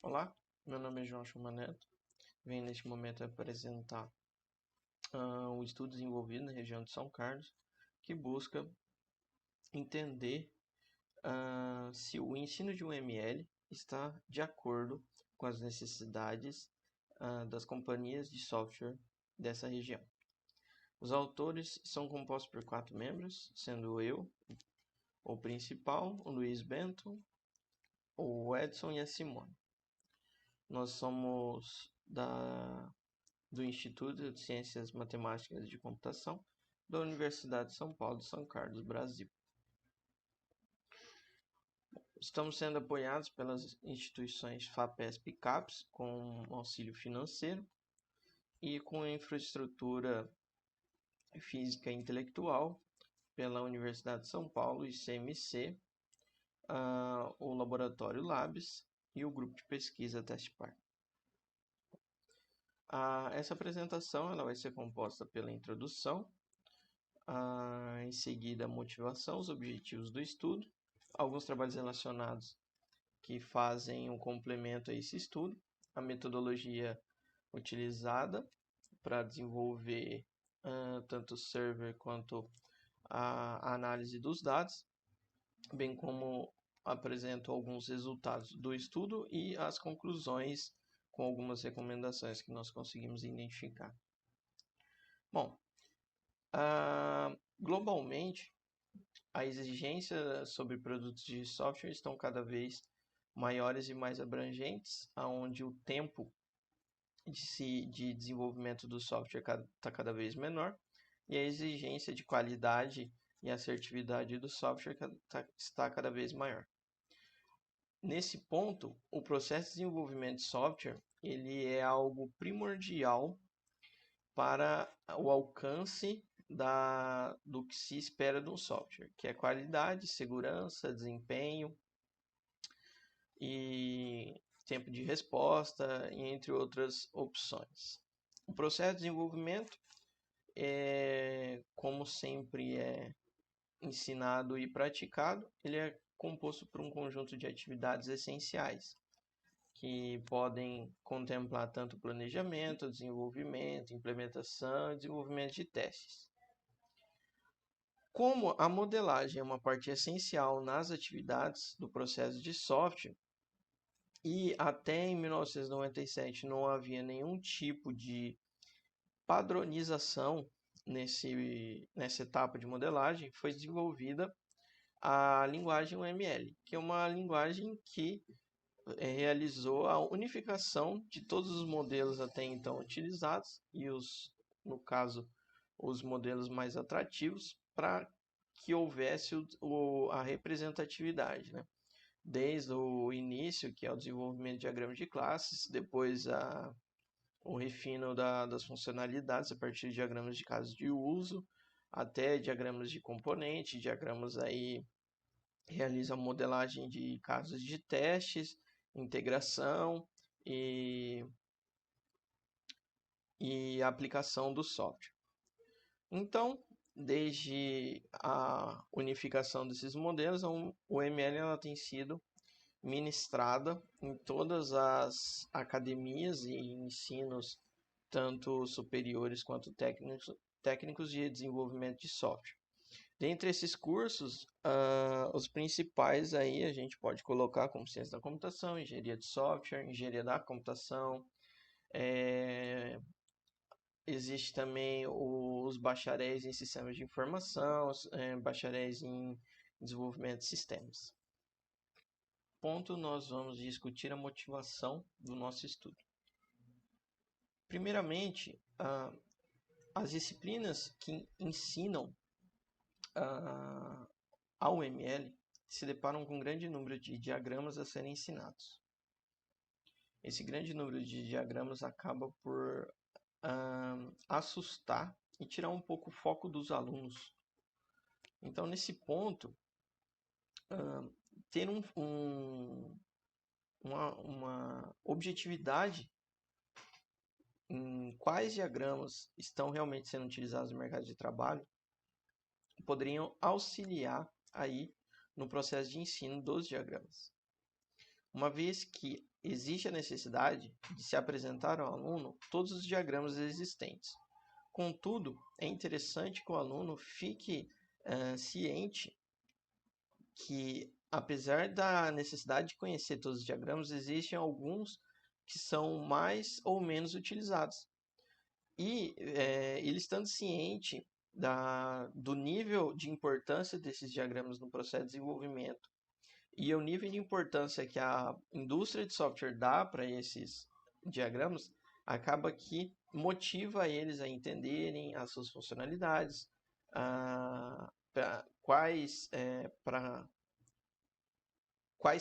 Olá, meu nome é João Chuma Neto. Venho neste momento apresentar o estudo desenvolvido na região de São Carlos, que busca entender se o ensino de um ML está de acordo com as necessidades das companhias de software dessa região. Os autores são compostos por 4 membros, sendo eu, o principal, o Luiz Bento, o Edson e a Simone. Nós somos do Instituto de Ciências Matemáticas e de Computação da Universidade de São Paulo de São Carlos, Brasil. Estamos sendo apoiados pelas instituições FAPESP e CAPES com auxílio financeiro e com infraestrutura física e intelectual pela Universidade de São Paulo e CMC, o Laboratório Labs e o Grupo de Pesquisa Testpar. Essa apresentação ela vai ser composta pela introdução, em seguida a motivação, os objetivos do estudo, alguns trabalhos relacionados que fazem um complemento a esse estudo, a metodologia utilizada para desenvolver tanto o server quanto a análise dos dados, bem como apresento alguns resultados do estudo e as conclusões com algumas recomendações que nós conseguimos identificar. Bom, globalmente, a exigência sobre produtos de software estão cada vez maiores e mais abrangentes, onde o tempo de desenvolvimento do software está cada vez menor e a exigência de qualidade e assertividade do software está cada vez maior. Nesse ponto, o processo de desenvolvimento de software ele é algo primordial para o alcance do que se espera de um software, que é qualidade, segurança, desempenho e tempo de resposta, entre outras opções. O processo de desenvolvimento, como sempre é ensinado e praticado, ele é composto por um conjunto de atividades essenciais, que podem contemplar tanto planejamento, desenvolvimento, implementação e desenvolvimento de testes. Como a modelagem é uma parte essencial nas atividades do processo de software, e até em 1997 não havia nenhum tipo de padronização nessa etapa de modelagem, foi desenvolvida a linguagem UML, que é uma linguagem que realizou a unificação de todos os modelos até então utilizados e no caso, os modelos mais atrativos para que houvesse a representatividade, né? Desde o início, que é o desenvolvimento de diagramas de classes, depois o refino das funcionalidades a partir de diagramas de casos de uso, até diagramas de componente, diagramas aí realiza a modelagem de casos de testes, integração e aplicação do software. Então, desde a unificação desses modelos, o ML ela tem sido ministrada em todas as academias e ensinos, tanto superiores quanto técnicos de desenvolvimento de software. Dentre esses cursos, os principais aí a gente pode colocar como ciência da computação, engenharia de software, engenharia da computação. Existe também os bacharéis em sistemas de informação, bacharéis em desenvolvimento de sistemas. Ponto, nós vamos discutir a motivação do nosso estudo. Primeiramente, as disciplinas que ensinam ao ML se deparam com um grande número de diagramas a serem ensinados. Esse grande número de diagramas acaba por assustar e tirar um pouco o foco dos alunos. Então, nesse ponto, ter uma objetividade em quais diagramas estão realmente sendo utilizados no mercado de trabalho poderiam auxiliar aí no processo de ensino dos diagramas. uma vez que existe a necessidade de se apresentar ao aluno todos os diagramas existentes. Contudo, é interessante que o aluno fique ciente que, apesar da necessidade de conhecer todos os diagramas, existem alguns que são mais ou menos utilizados. E ele estando ciente do nível de importância desses diagramas no processo de desenvolvimento e o nível de importância que a indústria de software dá para esses diagramas, acaba que motiva eles a entenderem as suas funcionalidades, para quais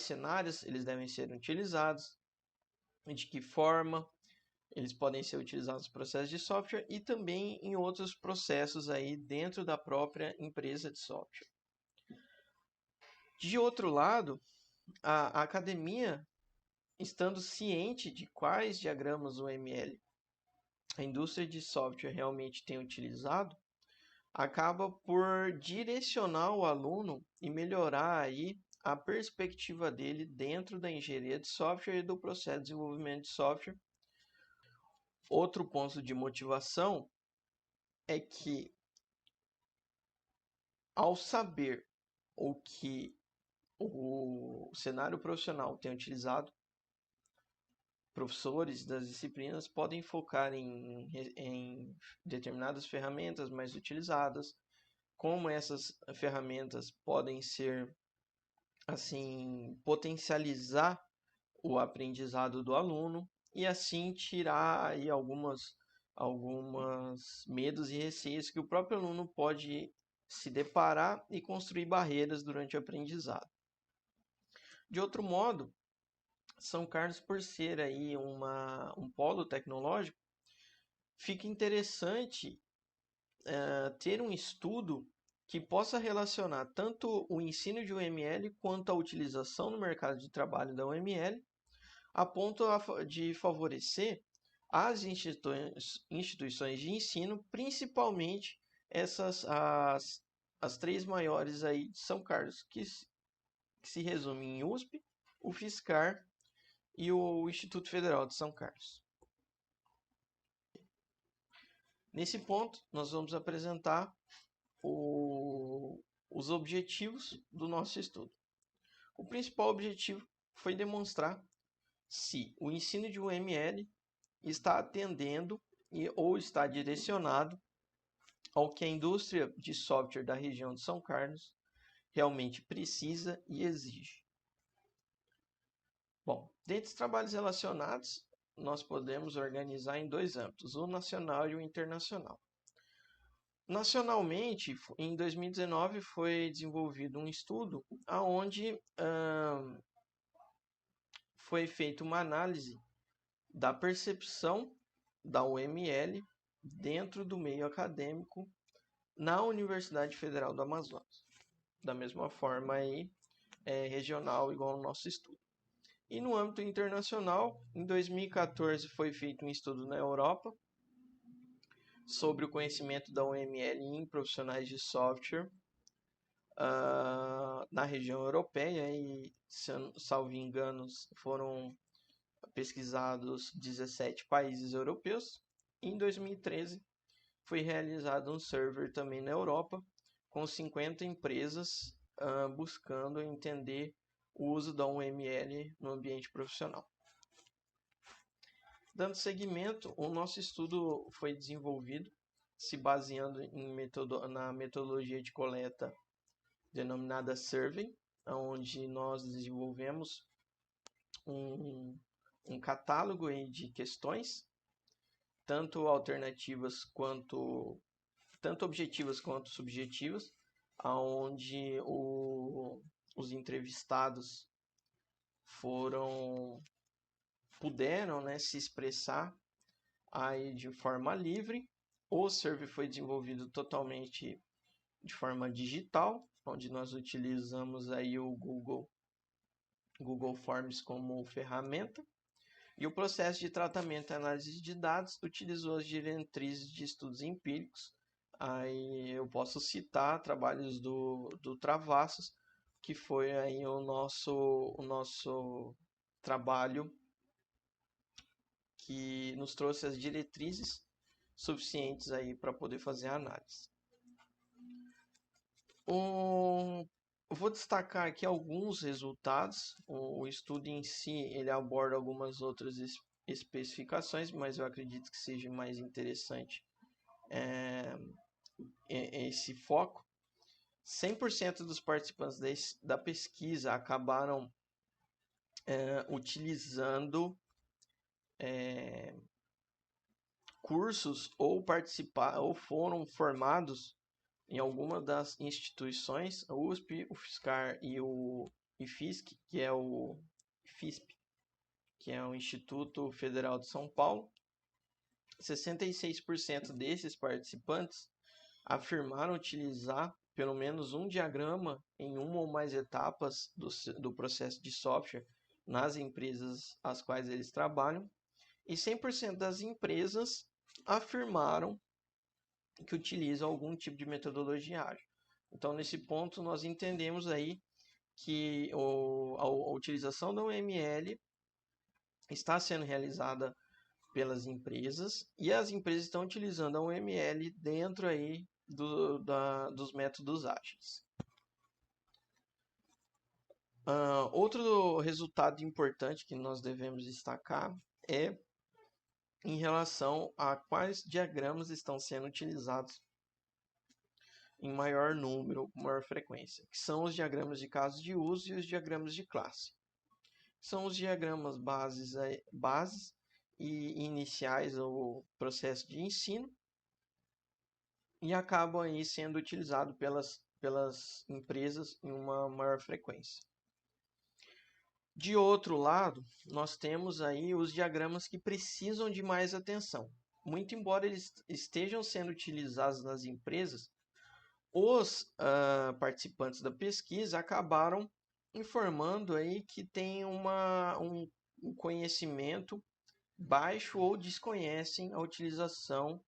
cenários eles devem ser utilizados, de que forma eles podem ser utilizados no processo de software e também em outros processos aí dentro da própria empresa de software. De outro lado, a academia, estando ciente de quais diagramas UML a indústria de software realmente tem utilizado, acaba por direcionar o aluno e melhorar aí a perspectiva dele dentro da engenharia de software e do processo de desenvolvimento de software. Outro ponto de motivação é que, ao saber o que o cenário profissional tem utilizado, professores das disciplinas podem focar em determinadas ferramentas mais utilizadas, como essas ferramentas podem ser, assim, potencializar o aprendizado do aluno e assim tirar aí algumas medos e receios que o próprio aluno pode se deparar e construir barreiras durante o aprendizado. De outro modo, São Carlos, por ser aí um polo tecnológico, fica interessante ter um estudo que possa relacionar tanto o ensino de UML quanto a utilização no mercado de trabalho da UML, a ponto de favorecer as instituições de ensino, principalmente as três maiores aí de São Carlos, que se resumem em USP, o FISCAR e o Instituto Federal de São Carlos. Nesse ponto, nós vamos apresentar os objetivos do nosso estudo. O principal objetivo foi demonstrar se o ensino de UML está atendendo ou está direcionado ao que a indústria de software da região de São Carlos realmente precisa e exige. Bom, dentre os trabalhos relacionados, nós podemos organizar em dois âmbitos, o nacional e o internacional. Nacionalmente, em 2019, foi desenvolvido um estudo onde foi feita uma análise da percepção da UML dentro do meio acadêmico na Universidade Federal do Amazonas. Da mesma forma aí, regional, igual ao nosso estudo. E no âmbito internacional, em 2014 foi feito um estudo na Europa sobre o conhecimento da UML em profissionais de software na região europeia e, salvo enganos, foram pesquisados 17 países europeus. Em 2013 foi realizado um survey também na Europa com 50 empresas buscando entender o uso da UML no ambiente profissional. Dando seguimento, o nosso estudo foi desenvolvido se baseando na metodologia de coleta denominada Survey, onde nós desenvolvemos um catálogo de questões, tanto alternativas tanto objetivas quanto subjetivas, onde os entrevistados puderam, né, se expressar aí de forma livre. O survey foi desenvolvido totalmente de forma digital, onde nós utilizamos aí o Google Forms como ferramenta. E o processo de tratamento e análise de dados utilizou as diretrizes de estudos empíricos. Aí eu posso citar trabalhos do Travassos, que foi aí o nosso trabalho que nos trouxe as diretrizes suficientes aí para poder fazer a análise. Eu vou destacar aqui alguns resultados. O estudo em si, ele aborda algumas outras especificações, mas eu acredito que seja mais interessante esse foco. 100% dos participantes da pesquisa acabaram utilizando cursos ou foram formados em alguma das instituições, a USP, o FSCar e o IFISC, que é o FISP, que é o Instituto Federal de São Paulo. 66% desses participantes afirmaram utilizar pelo menos um diagrama em uma ou mais etapas do processo de software nas empresas às quais eles trabalham, e 100% das empresas afirmaram que utilizam algum tipo de metodologia ágil. Então, nesse ponto, nós entendemos aí que a utilização da UML está sendo realizada pelas empresas, e as empresas estão utilizando a UML dentro aí dos métodos ágeis. Outro resultado importante que nós devemos destacar é em relação a quais diagramas estão sendo utilizados em maior número, com maior frequência, que são os diagramas de casos de uso e os diagramas de classe. São os diagramas bases e iniciais do processo de ensino, e acabam aí sendo utilizados pelas empresas em uma maior frequência. De outro lado, nós temos aí os diagramas que precisam de mais atenção. Muito embora eles estejam sendo utilizados nas empresas, os participantes da pesquisa acabaram informando aí que tem um conhecimento baixo ou desconhecem a utilização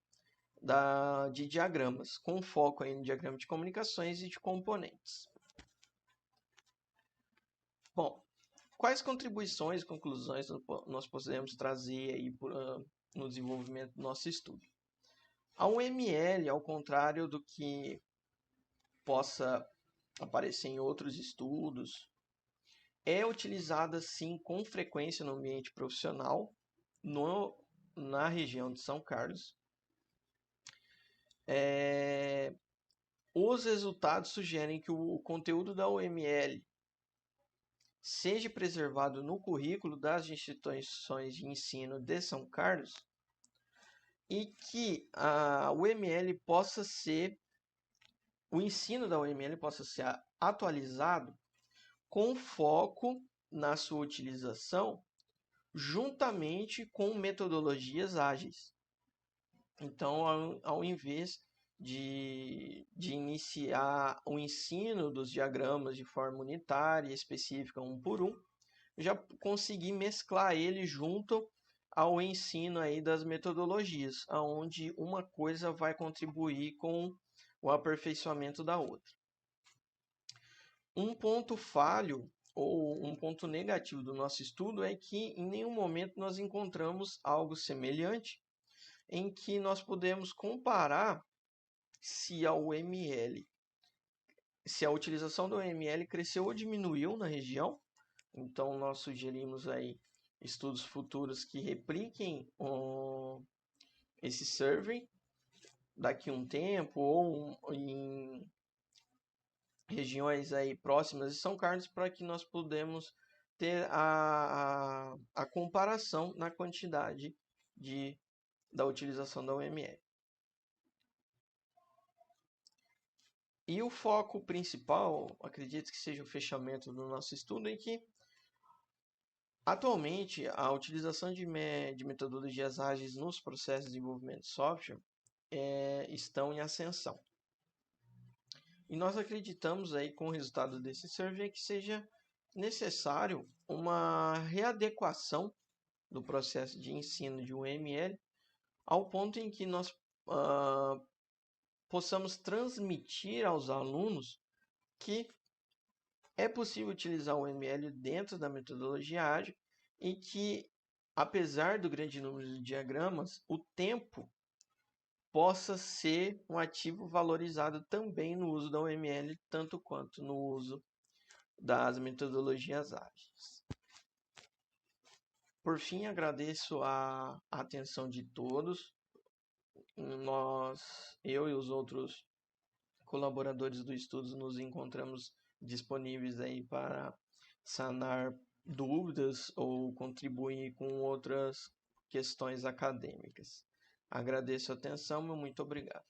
de diagramas, com foco aí no diagrama de comunicações e de componentes. Bom, quais contribuições e conclusões nós podemos trazer aí no desenvolvimento do nosso estudo? A UML, ao contrário do que possa aparecer em outros estudos, é utilizada sim com frequência no ambiente profissional na região de São Carlos. Os resultados sugerem que o conteúdo da UML seja preservado no currículo das instituições de ensino de São Carlos, e que o ensino da UML possa ser atualizado com foco na sua utilização juntamente com metodologias ágeis. Então, ao invés de iniciar o ensino dos diagramas de forma unitária, específica, um por um, já consegui mesclar ele junto ao ensino aí das metodologias, onde uma coisa vai contribuir com o aperfeiçoamento da outra. Um ponto falho ou um ponto negativo do nosso estudo é que em nenhum momento nós encontramos algo semelhante em que nós podemos comparar se a utilização da UML cresceu ou diminuiu na região. Então nós sugerimos aí estudos futuros que repliquem esse survey daqui a um tempo ou em regiões aí próximas de São Carlos, para que nós podemos ter a comparação na quantidade da utilização da UML. E o foco principal, acredito que seja o fechamento do nosso estudo, é que atualmente a utilização de metodologias ágeis nos processos de desenvolvimento de software estão em ascensão. E nós acreditamos aí com o resultado desse survey que seja necessário uma readequação do processo de ensino de UML ao ponto em que nós possamos transmitir aos alunos que é possível utilizar o UML dentro da metodologia ágil e que, apesar do grande número de diagramas, o tempo possa ser um ativo valorizado também no uso da UML, tanto quanto no uso das metodologias ágeis. Por fim, agradeço a atenção de todos. Eu e os outros colaboradores do estudo nos encontramos disponíveis aí para sanar dúvidas ou contribuir com outras questões acadêmicas. Agradeço a atenção, muito obrigado.